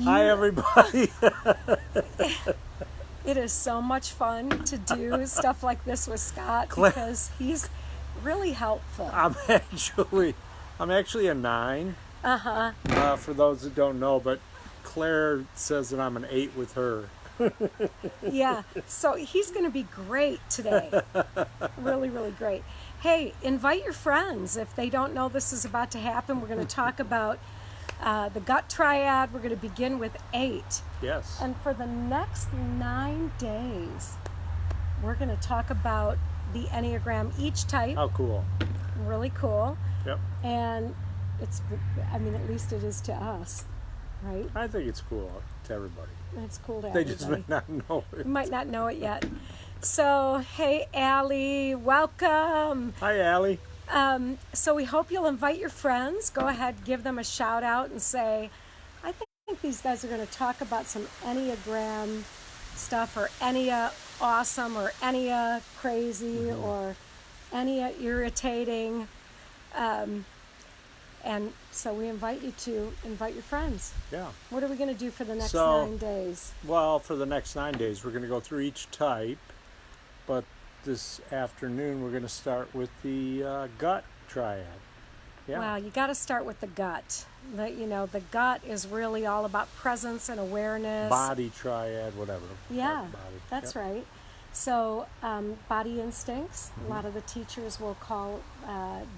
Hi, everybody. It is so much fun to do stuff like this with Scott Claire. because he's really helpful. I'm actually a 9. For those that don't know, but Claire says that I'm an 8 with her. Yeah, so he's going to be great today. Really, really great. Hey, invite your friends. If they don't know this is about to happen, we're going to talk about the gut triad. We're going to begin with 8. Yes. And for the next 9 days, we're going to talk about the Enneagram, each type. How cool. Really cool. Yep. And at least it is to us, right? I think it's cool to everybody. It's cool to They everybody. just may not know it. You might not know it yet. So, hey, Allie, welcome. Hi, Allie. So we hope you'll invite your friends. Go ahead, give them a shout out and say, I think these guys are going to talk about some Enneagram stuff, or Ennea awesome, or Ennea crazy, or Ennea irritating. And so we invite you to invite your friends. Yeah. What are we going to do for the next 9 days? Well, for the next 9 days, we're going to go through each type, but this afternoon we're going to start with the gut triad. Yeah. Well, you got to start with the gut. The gut is really all about presence and awareness. Body triad, whatever. Yeah, Body. that's Yep. right. So body instincts, a lot of the teachers will call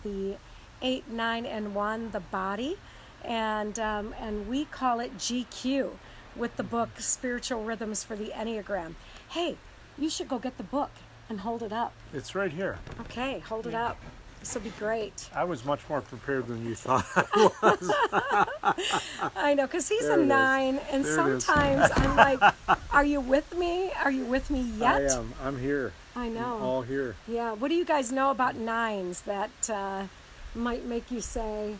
the 8, 9, and 1 the body. And we call it GQ with the book Spiritual Rhythms for the Enneagram. Hey, you should go get the book and hold it up. It's right here. Okay, hold it up. This will be great. I was much more prepared than you thought I was. I know, because he's There a it is. 9, and There it is. sometimes I'm like, are you with me? Are you with me yet? I am. I'm here. I know. I'm all here. Yeah. What do you guys know about 9s that might make you say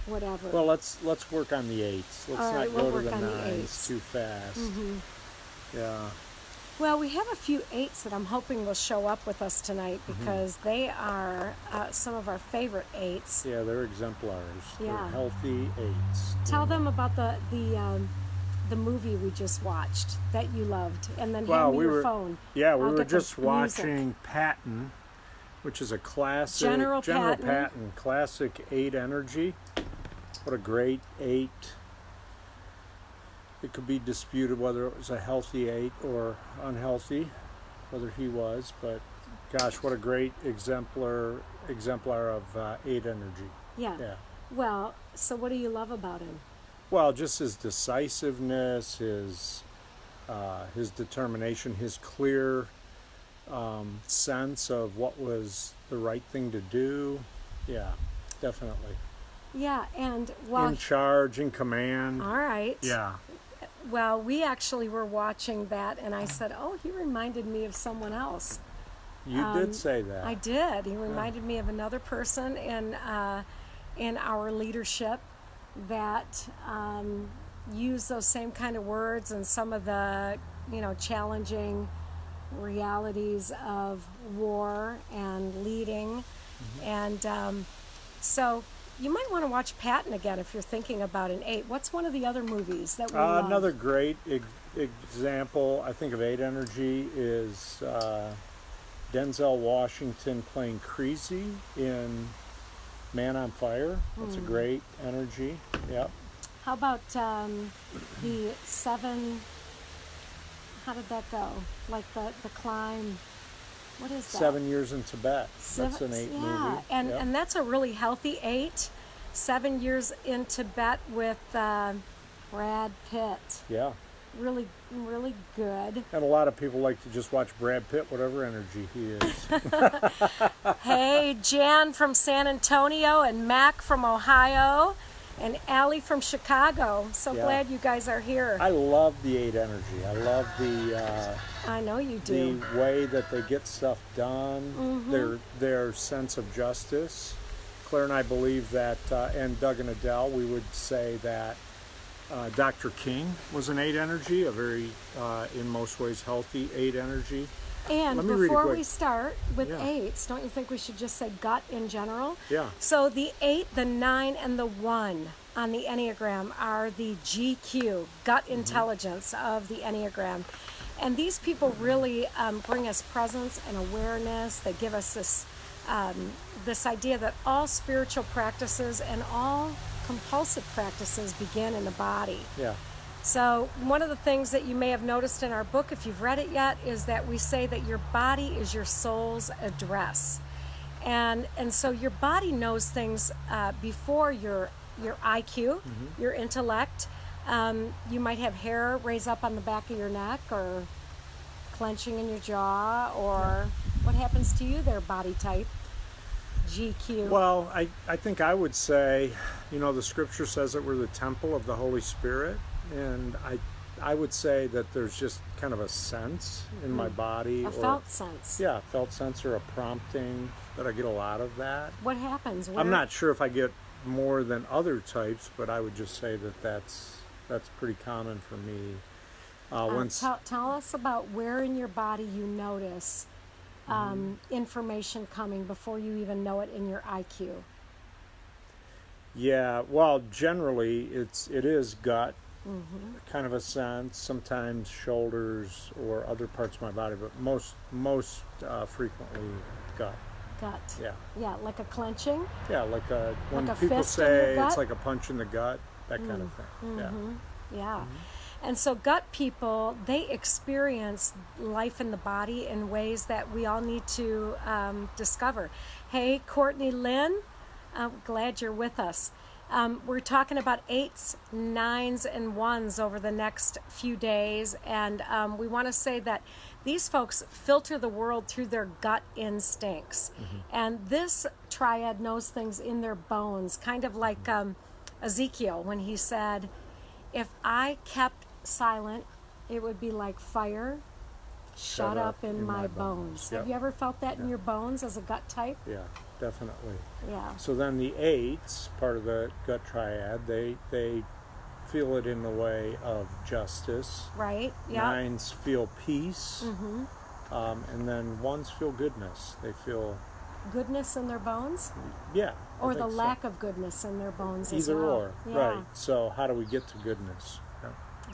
whatever? Well, let's work on the 8s. Let's All right, not we'll go to work the on the 9s 8s. too fast. Yeah. Well, we have a few 8s that I'm hoping will show up with us tonight because they are some of our favorite 8s. Yeah, they're exemplars. Yeah. They're healthy 8s. Tell them about the movie we just watched that you loved, and then Well, hand me your phone. Yeah, we I'll were get the just music. watching Patton, which is a classic General Patton. classic 8 energy. What a great 8. It could be disputed whether it was a healthy 8 or unhealthy, whether he was, but gosh, what a great exemplar of 8 energy. Yeah. Yeah. Well, so what do you love about him? Well, just his decisiveness, his determination, his clear sense of what was the right thing to do. Yeah, definitely. Yeah, and In charge, in command. all right. Yeah. Well, we actually were watching that, and I said, "Oh, he reminded me of someone else." You did say that. I did. He reminded me of another person in our leadership that used those same kind of words and some of the challenging realities of war and leading, and so. You might want to watch Patton again if you're thinking about an 8. What's one of the other movies that we love? Another great example, I think, of 8 energy is Denzel Washington playing Creasy in Man on Fire. That's a great energy. Yep. How about the 7? How did that go? Like the climb. What is that? 7 Years in Tibet. That's an 8 movie. Yeah, and that's a really healthy 8. 7 Years in Tibet with Brad Pitt. Yeah. Really, really good. And a lot of people like to just watch Brad Pitt, whatever energy he is. Hey, Jan from San Antonio, and Mac from Ohio, and Allie from Chicago. So glad you guys are here. I love the 8 energy. I love I know you do. the way that they get stuff done, their sense of justice. Claire and I believe that, and Doug and Adele, we would say that Dr. King was an 8 energy, a very, in most ways, healthy 8 energy. And Let me read it before quick. we start with Yeah. 8s, don't you think we should just say gut in general? Yeah. So the 8, the 9, and the 1 on the Enneagram are the GQ, gut intelligence of the Enneagram. And these people really bring us presence and awareness. They give us this idea that all spiritual practices and all compulsive practices begin in the body. Yeah. So one of the things that you may have noticed in our book, if you've read it yet, is that we say that your body is your soul's address. And so your body knows things before your IQ, your intellect. You might have hair raise up on the back of your neck, or clenching in your jaw, or what happens to you there, body type? GQ. Well, I think I would say, the scripture says that we're the temple of the Holy Spirit, and I would say that there's just kind of a sense in my body. A felt sense. Yeah, a felt sense or a prompting, that I get a lot of that. What happens? I'm not sure if I get more than other types, but I would just say that that's pretty common for me. Tell us about where in your body you notice information coming before you even know it in your IQ. Yeah, well, generally it is gut, kind of a sense. Sometimes shoulders or other parts of my body, but most frequently gut. Gut. Yeah. Yeah, like a clenching. Yeah, when like a people fist in your say gut? it's like a punch in the gut, that kind of thing. Yeah. Yeah. And so gut people, they experience life in the body in ways that we all need to discover. Hey, Courtney Lynn, I'm glad you're with us. We're talking about 8s, 9s, and 1s over the next few days. And we want to say that these folks filter the world through their gut instincts. And this triad knows things in their bones, kind of like Ezekiel when he said, if I kept silent, it would be like fire shut up in my bones. Yep. Have you ever felt that in your bones as a gut type? Yeah, definitely. Yeah. So then the 8s, part of the gut triad, they feel it in the way of justice. Right. Yeah. 9s feel peace. And then 1s feel goodness. They feel goodness in their bones? Yeah. Or the lack of goodness in their bones as well. Either or. Yeah. Right. So how do we get to goodness?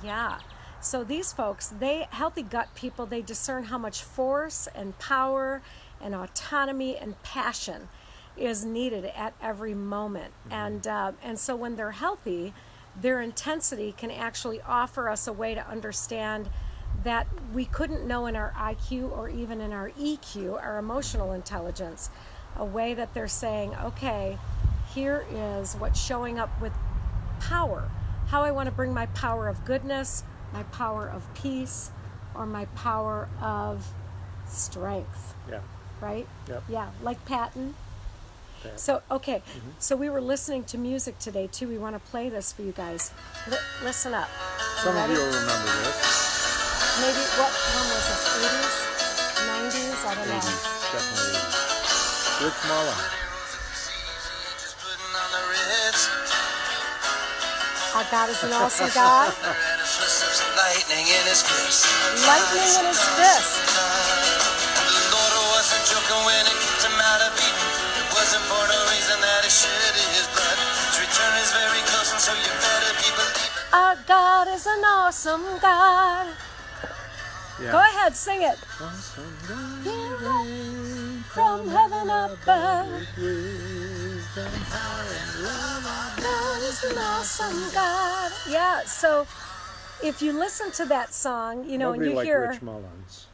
Yeah. So these folks, healthy gut people, they discern how much force and power and autonomy and passion is needed at every moment. And so when they're healthy, their intensity can actually offer us a way to understand that we couldn't know in our IQ or even in our EQ, our emotional intelligence, a way that they're saying, okay, here is what's showing up with power, how I want to bring my power of goodness, my power of peace, or my power of strength. Yeah. Right? Yep. Yeah, like Patton. So, okay, so we were listening to music today, too. We want to play this for you guys. Listen up. Some of you will remember this. Maybe, what one was this, 80s? 90s? I don't know. 80s, definitely. Rich Mullins. Our God is an awesome God. Lightning in his fist. Lightning in his fist. The Lord wasn't joking when he kicked him out of Eden. It wasn't for no reason that he shed his blood. His return is very close, and so you better be believing. Our God is an awesome God. Yeah. Go ahead, sing it. Awesome From heaven above. God is an awesome God. Yeah, so if you listen to that song, Nobody and you like hear Rich Mullins.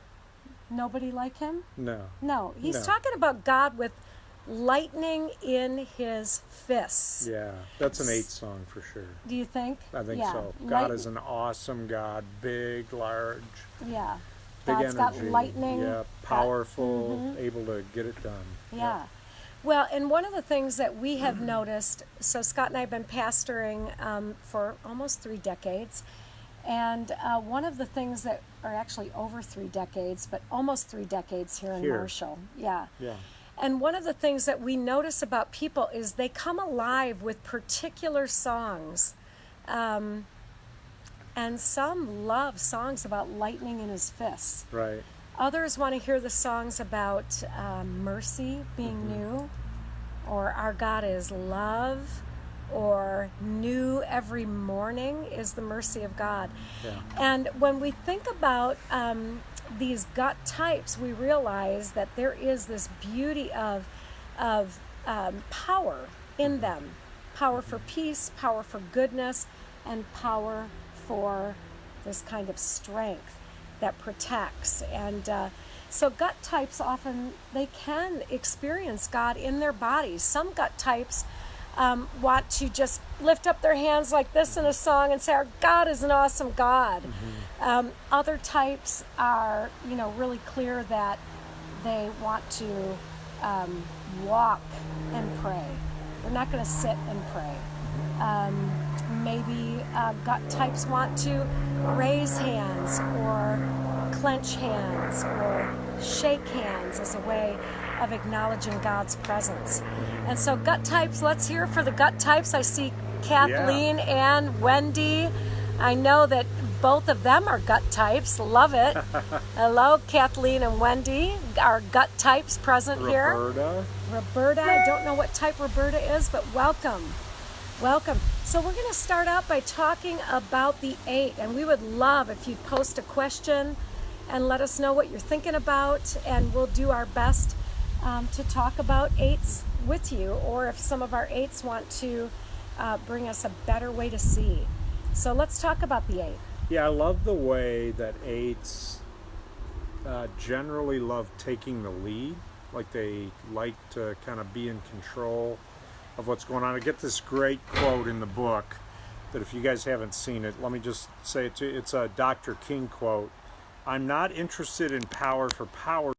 Nobody like him? No. He's No. talking about God with lightning in his fists. Yeah, that's an 8 song for sure. Do you think? I think Yeah. so. God is an awesome God, big, large, Yeah. big God's energy. got lightning. Yeah, powerful, able to get it done. Yeah. Well, and one of the things that we have noticed, so Scott and I have been pastoring for almost 3 decades, and one of the things that are actually over 3 decades, but almost 3 decades here in Marshall. Yeah. Yeah. And one of the things that we notice about people is they come alive with particular songs. And some love songs about lightning in his fists. Right. Others want to hear the songs about mercy being new, or our God is love, or new every morning is the mercy of God. Yeah. And when we think about these gut types, we realize that there is this beauty of power in them. Power for peace, power for goodness, and power for this kind of strength that protects. And so gut types often, they can experience God in their bodies. Some gut types want to just lift up their hands like this in a song and say, our God is an awesome God. Other types are, really clear that they want to walk and pray. They're not going to sit and pray. Maybe gut types want to raise hands or clench hands or shake hands as a way of acknowledging God's presence. And so gut types, let's hear for the gut types. I see Kathleen and Wendy. I know that both of them are gut types. Love it. Hello, Kathleen and Wendy, our gut types present here. Roberta, I don't know what type Roberta is, but welcome. Welcome. So we're going to start out by talking about the 8, and we would love if you'd post a question and let us know what you're thinking about, and we'll do our best to talk about 8s with you, or if some of our 8s want to bring us a better way to see. So let's talk about the 8. Yeah, I love the way that 8s generally love taking the lead. Like they like to kind of be in control of what's going on. I get this great quote in the book that if you guys haven't seen it, let me just say it to you. It's a Dr. King quote. I'm not interested in power for power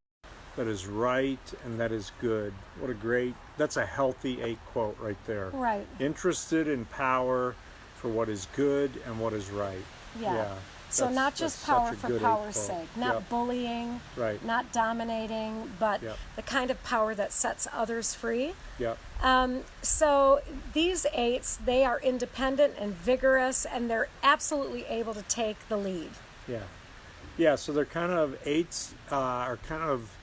that is right and that is good. What a great, that's a healthy 8 quote right there. Right. Interested in power for what is good and what is right. Yeah. So not just power for power's sake, not bullying, right, not dominating, but the kind of power that sets others free. So these 8s, they are independent and vigorous, and they're absolutely able to take the lead. Yeah, so they're kind of 8s are kind of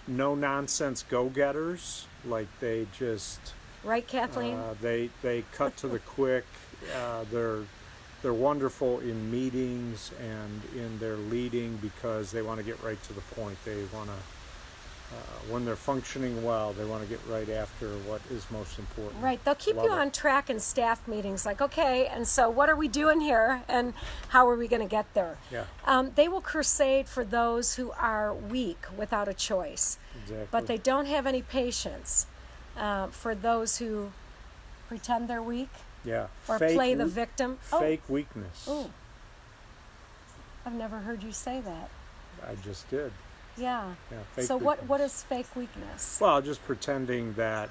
no-nonsense go-getters. Like they just... Right, Kathleen? They cut to the quick. They're wonderful in meetings and in their leading because they want to get right to the point. They want to, when they're functioning well, they want to get right after what is most important. Right. They'll keep you on track in staff meetings. Like, okay, and so what are we doing here, and how are we going to get there? They will crusade for those who are weak without a choice. Exactly. But they don't have any patience for those who pretend they're weak. Or play the victim. Fake weakness. Oh, I've never heard you say that. I just did. Fake so weakness. What is fake weakness? Well, just pretending that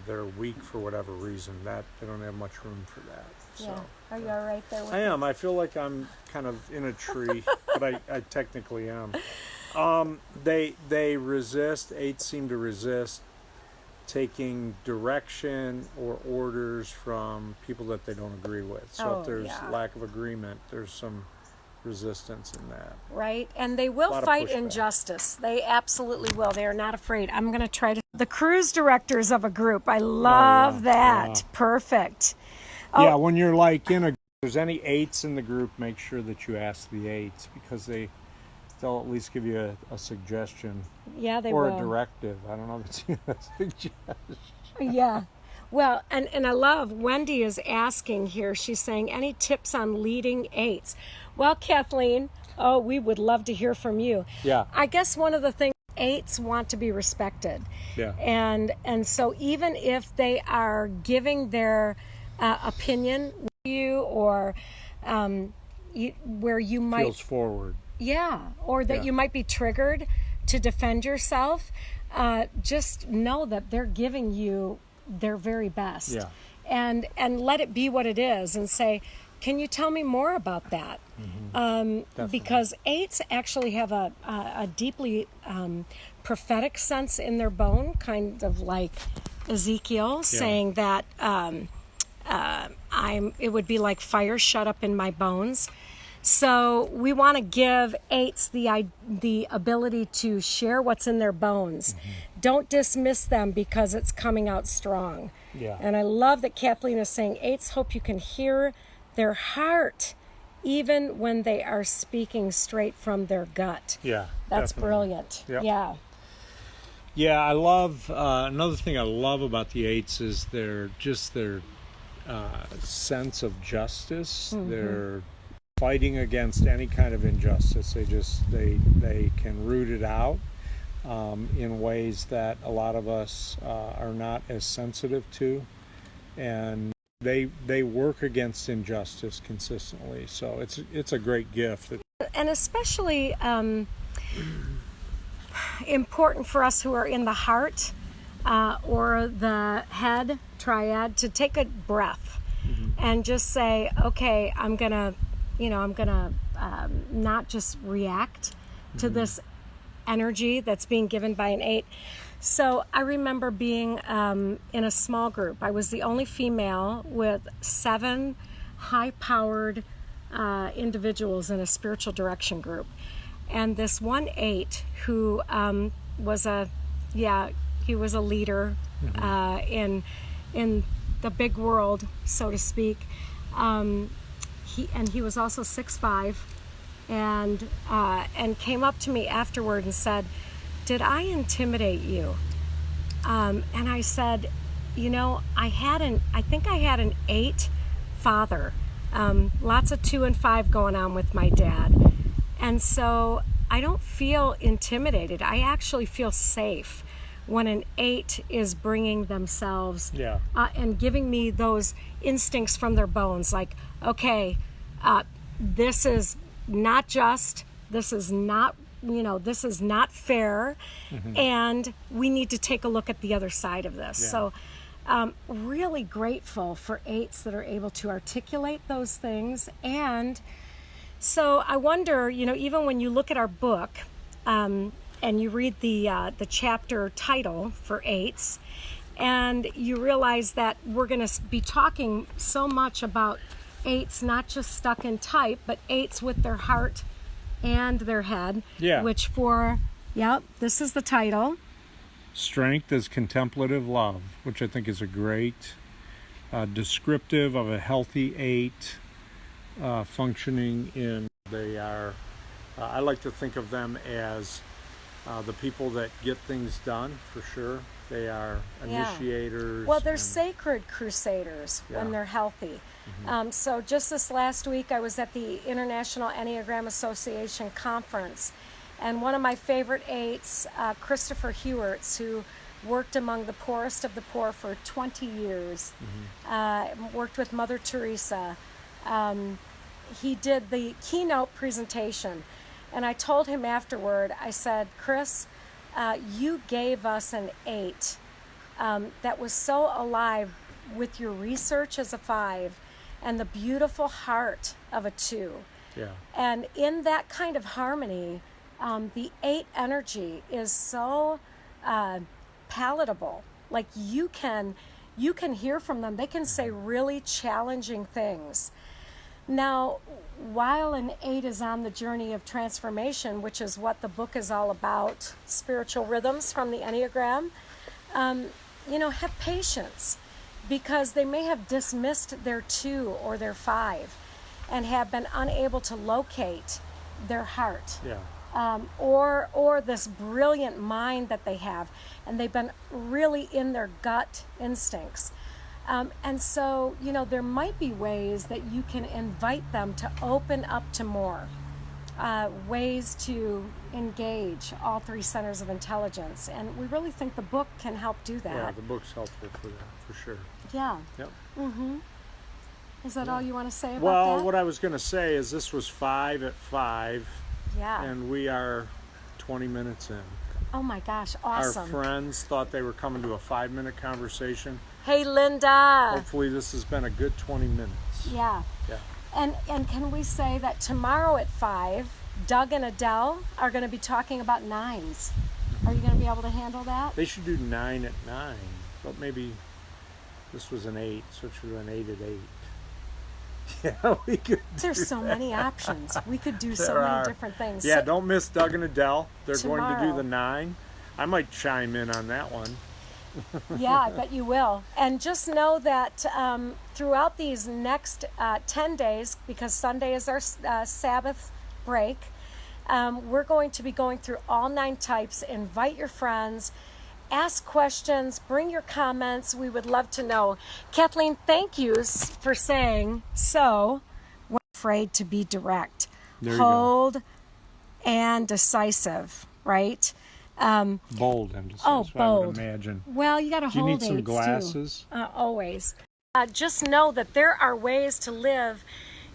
they're weak for whatever reason. That they don't have much room for that. So, are you all right there with I am. I feel like I'm kind of in a tree, but I technically am. They resist. 8s seem to resist taking direction or orders from people that they don't agree with. So if there's lack of agreement, there's some resistance in that. Right, and they will fight injustice. They absolutely will. They are not afraid. I'm going to try to... The cruise directors of a group. I love that. Perfect. Yeah, when you're like if there's any 8s in the group, make sure that you ask the 8s because they'll at least give you a suggestion. Yeah, they will. Or a directive. I don't know if it's a suggestion. Yeah. Well, and I love Wendy is asking here. She's saying, any tips on leading 8s? Well, Kathleen, we would love to hear from you. Yeah. I guess one of the things 8s want to be respected. Yeah. And so even if they are giving their opinion with you or where you might... Feels forward. Yeah, or that you might be triggered to defend yourself, just know that they're giving you their very best. Yeah. And let it be what it is and say, can you tell me more about that? Because 8s actually have a deeply prophetic sense in their bone, kind of like Ezekiel saying that it would be like fire shut up in my bones. So we want to give 8s the ability to share what's in their bones, don't dismiss them because it's coming out strong. Yeah. And I love that Kathleen is saying 8s hope you can hear their heart even when they are speaking straight from their gut. Yeah. That's definitely. brilliant. Yep. Yeah. Yeah, I love, another thing I love about the 8s is their sense of justice. They're fighting against any kind of injustice. They can root it out in ways that a lot of us are not as sensitive to, and they work against injustice consistently. So it's a great gift. And especially important for us who are in the heart or the head triad to take a breath and just say, okay, I'm gonna not just react to this energy that's being given by an 8. So I remember being in a small group. I was the only female with 7 high-powered individuals in a spiritual direction group. And this one 8 who was a leader in the big world, so to speak. He was also 6'5", and came up to me afterward and said, "Did I intimidate you?" And I said, I think I had an 8 father, lots of 2 and 5 going on with my dad. And so I don't feel intimidated. I actually feel safe when an 8 is bringing themselves and giving me those instincts from their bones, like, okay, this is not just, this is not fair, and we need to take a look at the other side of this. So really grateful for 8s that are able to articulate those things. And so I wonder, even when you look at our book and you read the chapter title for 8s, and you realize that we're going to be talking so much about 8s not just stuck in type, but 8s with their heart and their head, which this is the title. Strength is Contemplative Love, which I think is a great descriptive of a healthy 8 functioning in. They are, I like to think of them as the people that get things done, for sure. They are initiators. Well, they're sacred crusaders when they're healthy. So just this last week, I was at the International Enneagram Association conference, and one of my favorite 8s, Christopher Hewerts, who worked among the poorest of the poor for 20 years, worked with Mother Teresa. He did the keynote presentation, and I told him afterward, I said, Chris, you gave us an 8 that was so alive with your research as a 5 and the beautiful heart of a 2. Yeah. And in that kind of harmony, the 8 energy is so palatable. Like you can hear from them. They can say really challenging things. Now, while an 8 is on the journey of transformation, which is what the book is all about, spiritual rhythms from the Enneagram, have patience, because they may have dismissed their 2 or their 5 and have been unable to locate their heart. Or this brilliant mind that they have, and they've been really in their gut instincts. And so, there might be ways that you can invite them to open up to more, ways to engage all 3 centers of intelligence. And we really think the book can help do that. Yeah, the book's helpful for that, for sure. Yeah. Yep. Is that all you want to say about that? Well, what I was going to say is this was 5 at 5. Yeah. And we are 20 minutes in. Oh my gosh, awesome. Our friends thought they were coming to a 5-minute conversation. Hey, Linda. Hopefully this has been a good 20 minutes. Yeah. And can we say that tomorrow at 5, Doug and Adele are going to be talking about 9s. Are you going to be able to handle that? They should do 9 at 9, but maybe this was an 8, so it should have been 8 at 8. Yeah, we could. There's so many options. We could do so many different things. Yeah, so, don't miss Doug and Adele. They're tomorrow. going to do the 9. I might chime in on that one. Yeah, I bet you will. And just know that throughout these next 10 days, because Sunday is our Sabbath break, we're going to be going through all 9 types. Invite your friends, ask questions, bring your comments. We would love to know. Kathleen, thank you for saying so. We're afraid to be direct, There you go. bold, and decisive, right? Bold, I'm just Oh, I would bold. imagine. Well, you got to Do you hold need some aids, glasses? too. Always. Just know that there are ways to live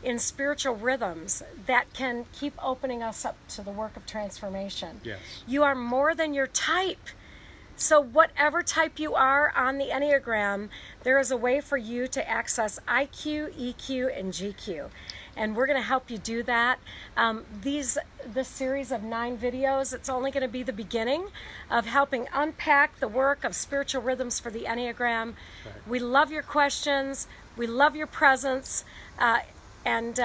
in spiritual rhythms that can keep opening us up to the work of transformation. Yes. You are more than your type. So whatever type you are on the Enneagram, there is a way for you to access IQ, EQ, and GQ. And we're going to help you do that. This series of 9 videos, it's only going to be the beginning of helping unpack the work of spiritual rhythms for the Enneagram. Right. We love your questions. We love your presence. And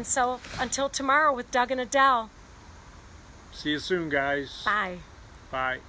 so until tomorrow with Doug and Adele. See you soon, guys. Bye. Bye.